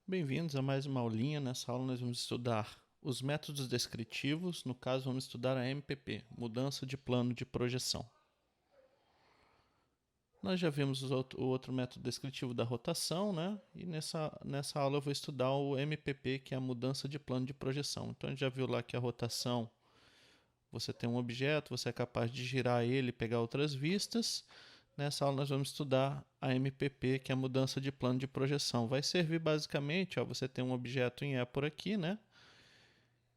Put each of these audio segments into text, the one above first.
Bem-vindos a mais uma aulinha. Nessa aula nós vamos estudar os métodos descritivos, no caso vamos estudar a MPP, mudança de plano de projeção. Nós já vimos o outro método descritivo da rotação, né? E nessa aula eu vou estudar o MPP, que é a mudança de plano de projeção. Então a gente já viu lá que a rotação, você tem um objeto, você é capaz de girar ele e pegar outras vistas. Nessa aula nós vamos estudar a MPP, que é a mudança de plano de projeção. Vai servir basicamente, ó, você tem um objeto em E por aqui, né?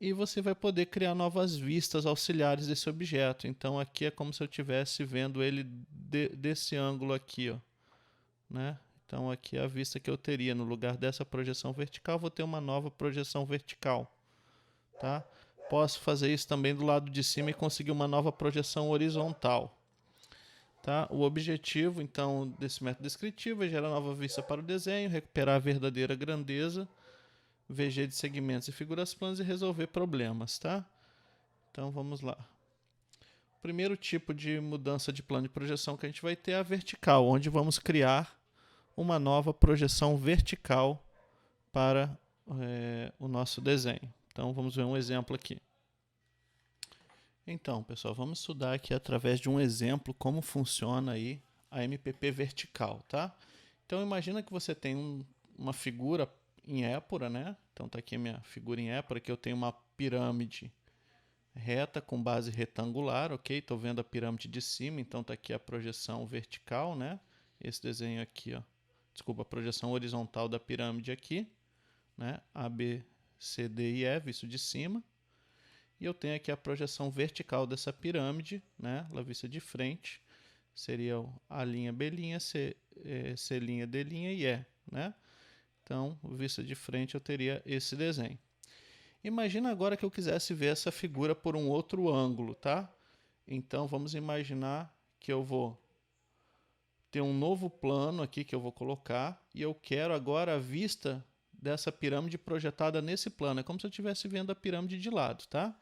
E você vai poder criar novas vistas auxiliares desse objeto. Então aqui é como se eu estivesse vendo ele desse ângulo aqui, ó, né? Então aqui é a vista que eu teria. No lugar dessa projeção vertical, vou ter uma nova projeção vertical, tá? Posso fazer isso também do lado de cima e conseguir uma nova projeção horizontal. Tá? O objetivo, então, desse método descritivo é gerar nova vista para o desenho, recuperar a verdadeira grandeza, VG de segmentos e figuras planas e resolver problemas. Tá? Então, vamos lá. O primeiro tipo de mudança de plano de projeção que a gente vai ter é a vertical, onde vamos criar uma nova projeção vertical para o nosso desenho. Então, vamos ver um exemplo aqui. Então, pessoal, vamos estudar aqui através de um exemplo como funciona aí a MPP vertical, tá? Então, imagina que você tem uma figura em épora, né? Então, tá aqui a minha figura em épora, que eu tenho uma pirâmide reta com base retangular, ok? Estou vendo a pirâmide de cima, então tá aqui a projeção vertical, né? Esse desenho aqui, ó. Desculpa, a projeção horizontal da pirâmide aqui, né? A, B, C, D e E, visto de cima. E eu tenho aqui a projeção vertical dessa pirâmide, né? Ela vista de frente, seria a linha B', C', D' e E, né? Então, vista de frente eu teria esse desenho. Imagina agora que eu quisesse ver essa figura por um outro ângulo, tá? Então, vamos imaginar que eu vou ter um novo plano aqui que eu vou colocar e eu quero agora a vista dessa pirâmide projetada nesse plano. É como se eu estivesse vendo a pirâmide de lado, tá?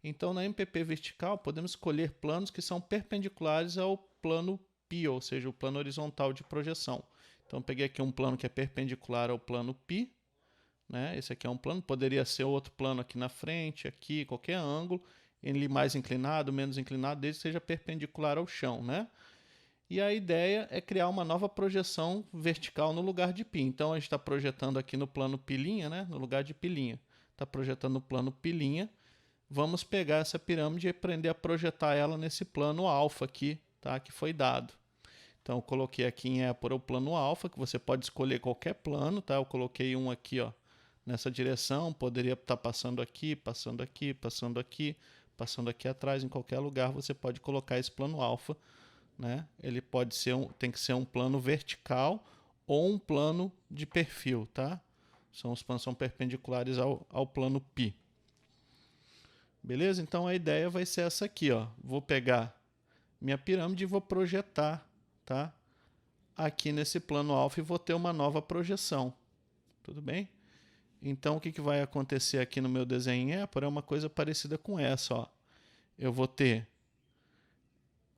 Então, na MPP vertical, podemos escolher planos que são perpendiculares ao plano π, ou seja, o plano horizontal de projeção. Então, eu peguei aqui um plano que é perpendicular ao plano π, né? Esse aqui é um plano, poderia ser outro plano aqui na frente, aqui, qualquer ângulo, ele mais inclinado, menos inclinado, desde que seja perpendicular ao chão, né? E a ideia é criar uma nova projeção vertical no lugar de π. Então, a gente está projetando aqui no plano π', né? No lugar de π'. Está projetando no plano π'. Vamos pegar essa pirâmide e aprender a projetar ela nesse plano alfa aqui, tá? Que foi dado. Então, eu coloquei aqui em épora o plano alfa, que você pode escolher qualquer plano, tá? Eu coloquei um aqui, ó, nessa direção, poderia estar passando aqui, passando aqui, passando aqui, passando aqui atrás, em qualquer lugar você pode colocar esse plano alfa, né? Ele pode ser tem que ser um plano vertical ou um plano de perfil, tá? Os planos são perpendiculares ao plano π. Beleza? Então a ideia vai ser essa aqui, ó. Vou pegar minha pirâmide e vou projetar, tá? Aqui nesse plano alfa e vou ter uma nova projeção. Tudo bem? Então o que vai acontecer aqui no meu desenho em épora é uma coisa parecida com essa, ó. Eu vou ter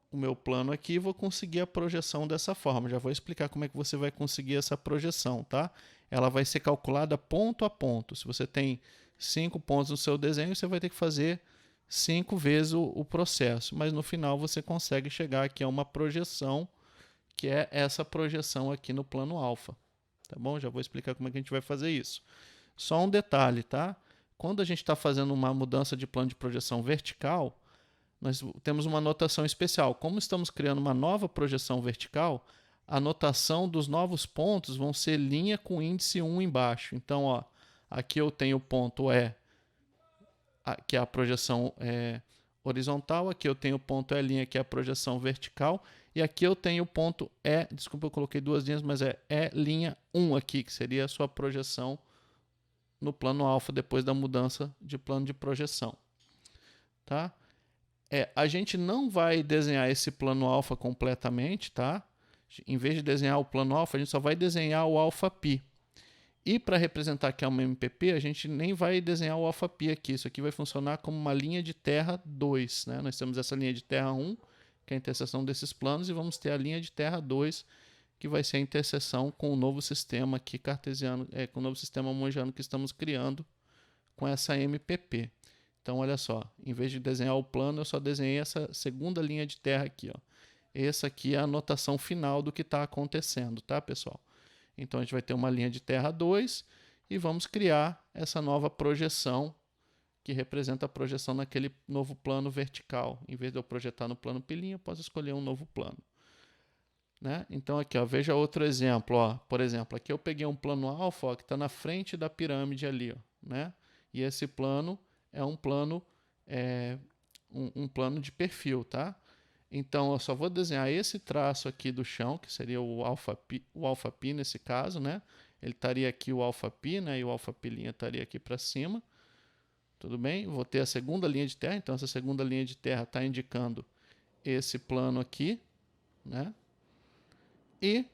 o meu plano aqui e vou conseguir a projeção dessa forma. Já vou explicar como é que você vai conseguir essa projeção, tá? Ela vai ser calculada ponto a ponto. Se você tem 5 pontos no seu desenho, você vai ter que fazer 5 vezes o processo. Mas no final você consegue chegar aqui a uma projeção, que é essa projeção aqui no plano alfa. Tá bom? Já vou explicar como é que a gente vai fazer isso. Só um detalhe, tá? Quando a gente está fazendo uma mudança de plano de projeção vertical, nós temos uma notação especial. Como estamos criando uma nova projeção vertical, a notação dos novos pontos vão ser linha com índice 1 embaixo. Então, ó, aqui eu tenho o ponto E, que é a projeção horizontal. Aqui eu tenho o ponto E', que é a projeção vertical. E aqui eu tenho o ponto E, desculpa, eu coloquei duas linhas, mas é E'1 aqui, que seria a sua projeção no plano alfa depois da mudança de plano de projeção. Tá? A gente não vai desenhar esse plano alfa completamente, tá? Em vez de desenhar o plano alfa, a gente só vai desenhar o alfa π. E para representar que é uma MPP, a gente nem vai desenhar o alfa π aqui. Isso aqui vai funcionar como uma linha de terra 2, né? Nós temos essa linha de terra 1, que é a interseção desses planos, e vamos ter a linha de terra 2, que vai ser a interseção com o novo sistema aqui cartesiano, com o novo sistema mongiano que estamos criando com essa MPP. Então, olha só, em vez de desenhar o plano, eu só desenhei essa segunda linha de terra aqui, ó. Essa aqui é a anotação final do que está acontecendo, tá, pessoal? Então, a gente vai ter uma linha de terra 2 e vamos criar essa nova projeção que representa a projeção naquele novo plano vertical. Em vez de eu projetar no plano pilinha, eu posso escolher um novo plano. Né? Então, aqui, ó, veja outro exemplo. Ó. Por exemplo, aqui eu peguei um plano alfa ó, que está na frente da pirâmide ali. Ó, né? E esse plano é um plano, um plano de perfil. Tá? Então, eu só vou desenhar esse traço aqui do chão, que seria o alfa pi nesse caso. Né? Ele estaria aqui o alfa pi, né? E o alfa pilinha estaria aqui para cima. Tudo bem? Vou ter a segunda linha de terra. Então, essa segunda linha de terra está indicando esse plano aqui. Né? E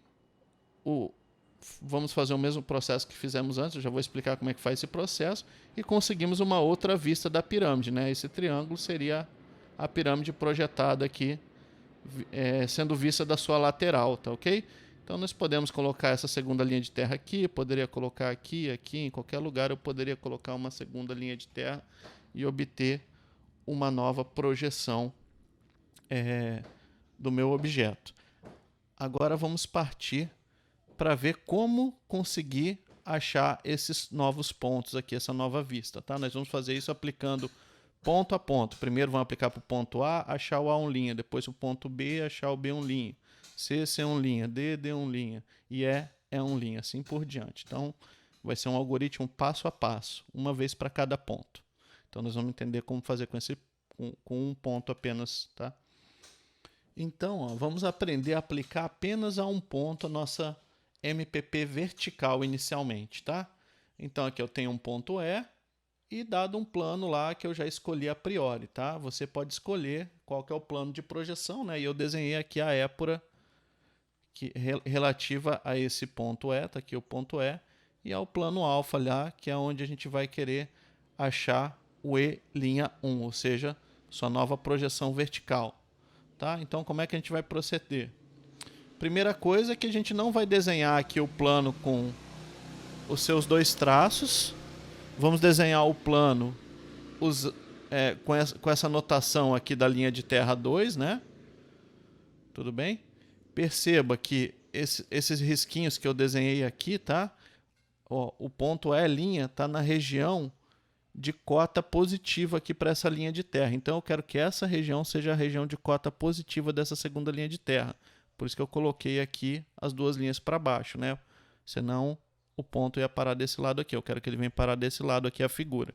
vamos fazer o mesmo processo que fizemos antes. Eu já vou explicar como é que faz esse processo. E conseguimos uma outra vista da pirâmide. Né? Esse triângulo seria a pirâmide projetada aqui, sendo vista da sua lateral. Tá ok? Então, nós podemos colocar essa segunda linha de terra aqui, poderia colocar aqui, em qualquer lugar eu poderia colocar uma segunda linha de terra e obter uma nova projeção do meu objeto. Agora vamos partir para ver como conseguir achar esses novos pontos aqui, essa nova vista. Tá? Nós vamos fazer isso aplicando ponto a ponto. Primeiro vamos aplicar para o ponto A, achar o A1', depois o ponto B, achar o B1'. C, C1', D, D1', e E1', assim por diante. Então, vai ser um algoritmo passo a passo, uma vez para cada ponto. Então, nós vamos entender como fazer com um ponto apenas, tá? Então, ó, vamos aprender a aplicar apenas a um ponto a nossa MPP vertical inicialmente, tá? Então, aqui eu tenho um ponto E dado um plano lá que eu já escolhi a priori, tá? Você pode escolher qual que é o plano de projeção, né? E eu desenhei aqui a épura relativa a esse ponto tá aqui o ponto e ao plano alfa lá, que é onde a gente vai querer achar o E'1, ou seja, sua nova projeção vertical. Tá? Então, como é que a gente vai proceder? Primeira coisa é que a gente não vai desenhar aqui o plano com os seus dois traços. Vamos desenhar o plano com essa notação aqui da linha de terra 2, né? Tudo bem? Perceba que esses risquinhos que eu desenhei aqui, tá? Ó, o ponto E' está na região de cota positiva aqui para essa linha de terra. Então, eu quero que essa região seja a região de cota positiva dessa segunda linha de terra. Por isso que eu coloquei aqui as duas linhas para baixo, né? Senão, o ponto ia parar desse lado aqui. Eu quero que ele venha parar desse lado aqui a figura.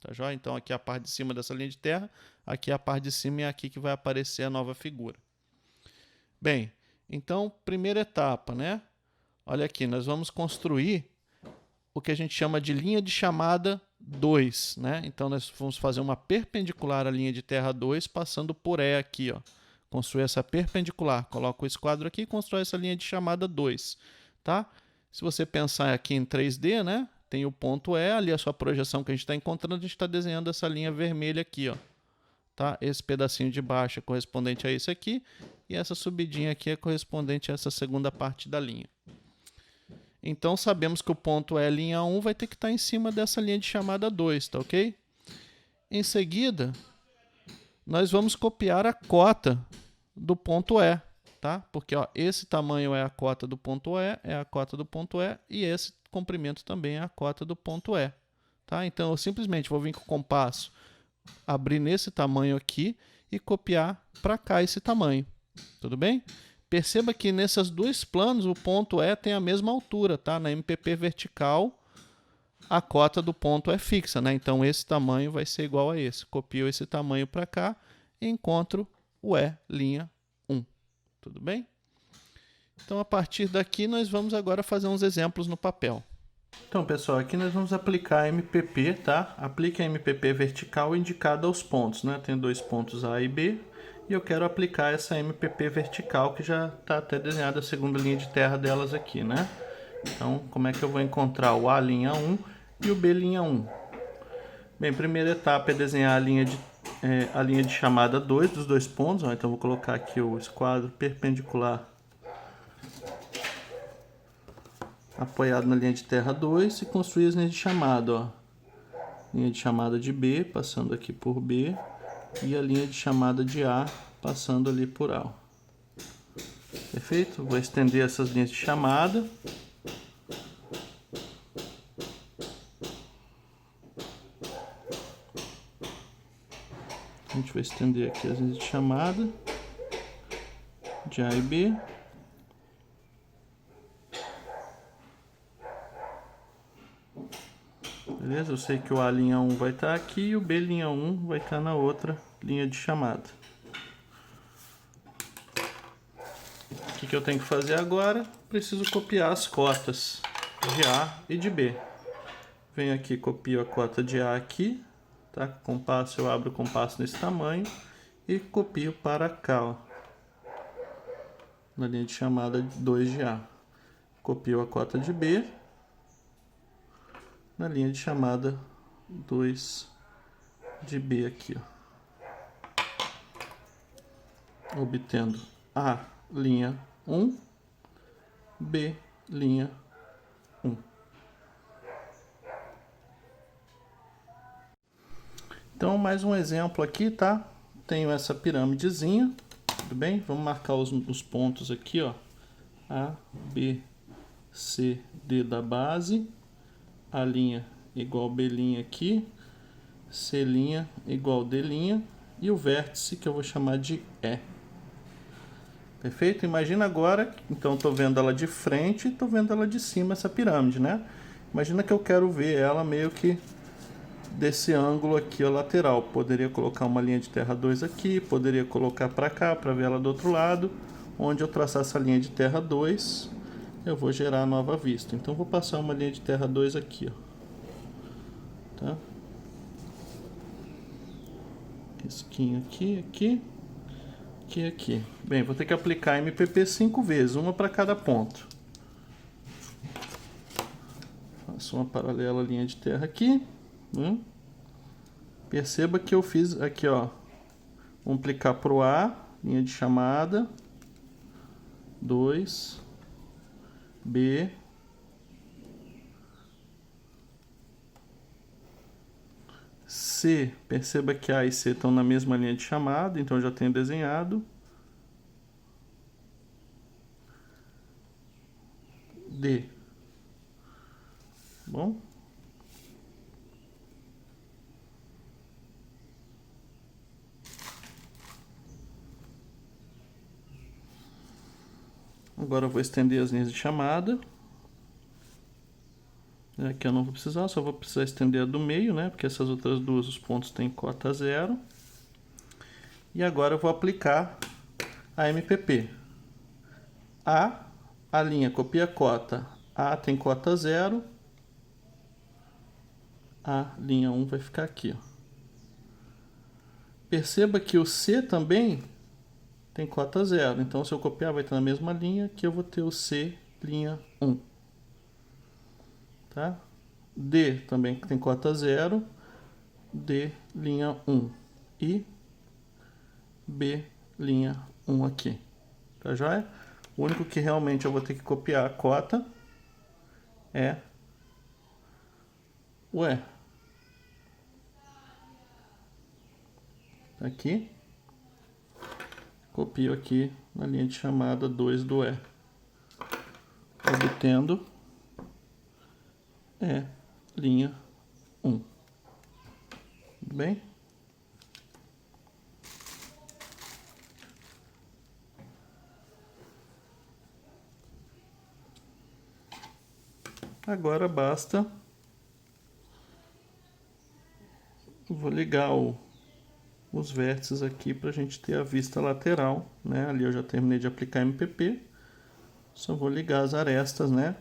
Tá joia? Então, aqui é a parte de cima dessa linha de terra. Aqui é a parte de cima e é aqui que vai aparecer a nova figura. Bem, então, primeira etapa, né? Olha aqui, nós vamos construir o que a gente chama de linha de chamada 2, né? Então, nós vamos fazer uma perpendicular à linha de terra 2, passando por E aqui, ó. Construir essa perpendicular. Coloca o esquadro aqui e constrói essa linha de chamada 2, tá? Se você pensar aqui em 3D, né? Tem o ponto E, ali a sua projeção que a gente está encontrando, a gente está desenhando essa linha vermelha aqui, ó. Tá? Esse pedacinho de baixo é correspondente a esse aqui, e essa subidinha aqui é correspondente a essa segunda parte da linha. Então, sabemos que o ponto E'1 vai ter que estar em cima dessa linha de chamada 2, tá ok? Em seguida, nós vamos copiar a cota do ponto E, tá? Porque ó, esse tamanho é a cota do ponto E, é a cota do ponto E, e esse comprimento também é a cota do ponto E. Tá? Então, eu simplesmente vou vir com o compasso, abrir nesse tamanho aqui e copiar para cá esse tamanho. Tudo bem? Perceba que nesses dois planos o ponto E tem a mesma altura, tá? Na MPP vertical, a cota do ponto é fixa, né? Então esse tamanho vai ser igual a esse. Copio esse tamanho para cá e encontro o E'1. Tudo bem? Então a partir daqui nós vamos agora fazer uns exemplos no papel. Então, pessoal, aqui nós vamos aplicar a MPP, tá? Aplique a MPP vertical indicada aos pontos, né? Tem dois pontos A e B. E eu quero aplicar essa MPP vertical que já está até desenhada a segunda linha de terra delas aqui, né? Então, como é que eu vou encontrar o A'1 e o B'1? Bem, primeira etapa é desenhar a linha de chamada 2 dos dois pontos. Ó. Então, eu vou colocar aqui o esquadro perpendicular apoiado na linha de terra 2 e construir as linhas de chamada, ó. Linha de chamada de B, passando aqui por B, e a linha de chamada de A, passando ali por A. Perfeito? Vou estender essas linhas de chamada. A gente vai estender aqui as linhas de chamada de A e B. Beleza? Eu sei que o A'1 vai estar aqui e o B'1 vai estar na outra linha de chamada. O que eu tenho que fazer agora? Preciso copiar as cotas de A e de B. Venho aqui, copio a cota de A aqui, tá? Compasso, eu abro o compasso nesse tamanho e copio para cá, ó, na linha de chamada 2 de A. Copio a cota de B na linha de chamada 2 de B aqui, ó. Obtendo A linha 1, B linha 1. Então, mais um exemplo aqui, tá? Tenho essa pirâmidezinha, tudo bem? Vamos marcar os pontos aqui, ó. A, B, C, D da base. A' igual B' aqui. C' igual D'. E o vértice que eu vou chamar de E. Perfeito? Imagina agora, então estou vendo ela de frente e estou vendo ela de cima, essa pirâmide, né? Imagina que eu quero ver ela meio que desse ângulo aqui, ó, lateral. Poderia colocar uma linha de terra 2 aqui, poderia colocar para cá, para ver ela do outro lado. Onde eu traçar essa linha de terra 2, eu vou gerar a nova vista. Então, vou passar uma linha de terra 2 aqui, ó. Tá? Risquinho aqui, aqui. Aqui. Bem, vou ter que aplicar MPP 5 vezes, uma para cada ponto. Faço uma paralela linha de terra aqui. Perceba que eu fiz aqui, ó. Vamos aplicar para o A, linha de chamada. 2. B. C, perceba que A e C estão na mesma linha de chamada, então eu já tenho desenhado. D. Bom? Agora eu vou estender as linhas de chamada. Aqui eu não vou precisar, só vou precisar estender a do meio, né? Porque essas outras duas, os pontos têm cota 0. E agora eu vou aplicar a MPP. A linha copia a cota. A tem cota 0. A linha 1 vai ficar aqui, ó. Perceba que o C também tem cota 0. Então, se eu copiar, vai estar na mesma linha, que eu vou ter o C linha 1. Tá? D também tem cota 0, D linha 1 e B linha 1 aqui, tá joia? O único que realmente eu vou ter que copiar a cota é o E. Aqui, copio aqui na linha de chamada 2 do E, obtendo E linha 1. Tudo bem? Agora basta, vou ligar os vértices aqui para a gente ter a vista lateral, né? Ali eu já terminei de aplicar MPP, só vou ligar as arestas, né?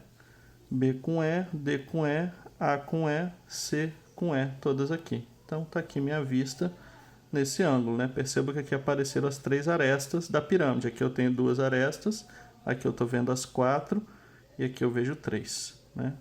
B com E, D com E, A com E, C com E, todas aqui. Então tá aqui minha vista nesse ângulo, né? Perceba que aqui apareceram as 3 arestas da pirâmide. Aqui eu tenho 2 arestas, aqui eu tô vendo as 4 e aqui eu vejo 3, né?